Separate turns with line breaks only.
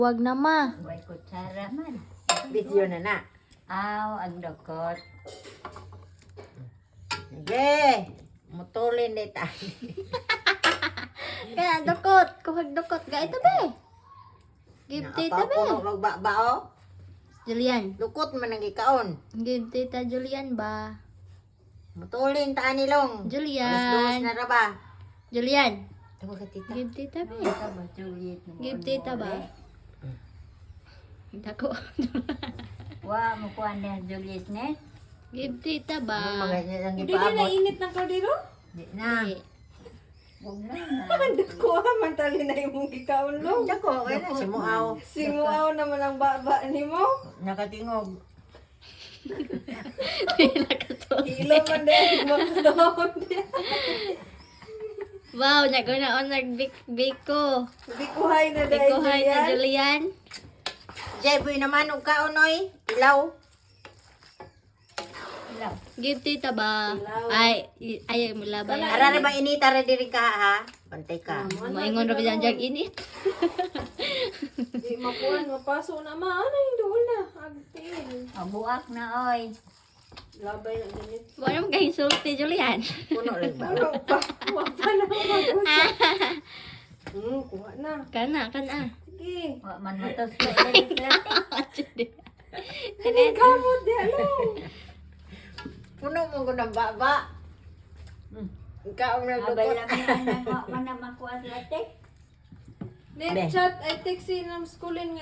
Huwag na ma.
May kutsara man.
Bisyo na na.
Aw, ang dukot.
Sige. Mutulin na tayo.
Kaya dukot. Kuhag dukot. Ga ito be. Give tita be.
Puno magbao.
Julian.
Lukot man ang ikaon.
Give tita Julian ba?
Mutulin ta nilong. Alas 2
Julian.
na ra ba?
Julian.
Tawag ka tita.
Give tita be.
Ito ba, Juliet?
Give tita ba? Dako.
Wa, mukuha niya Juliet ne?
Give tita
Ano
ba?
mga ang
Hindi na
ipaabot?
nainit ng kaldero?
Di na.
Di.
Huwag na na.
Dako man tali na imong gikaon lo.
Dako, kaya na simuaw.
Singuaw naman ang baba nimo.
Nakatingog.
Ilo man din magdahon dia.
Wow, naguna on nagbiko.
Bikuhay na dai.
Bikuhay na Julian.
Jeboy naman og kaonoy. Ilaw.
Ilaw.
Give tita ba? Ay, ayaw mo labay.
Ara na ba inita ra diri ka ha? Pantay ka.
Maingon ra bisan jag init.
Di makuan mapasok na ma. Ano yung doon na? Agtin.
Abuak na, oy.
Labay na ganit.
Wala mo kahing sulti, Julian.
Puno rin ba?
Ano pa? Wag pa na mag-usap. Kuha na.
Kana.
Sige.
Wa man matos ka ilay
Ano kamot di ano?
Puno mo ko ng baba. Ikaw na
Abay
dukot.
lang yan. Wa man na makuha sa latte.
Net chat ay text ng schooling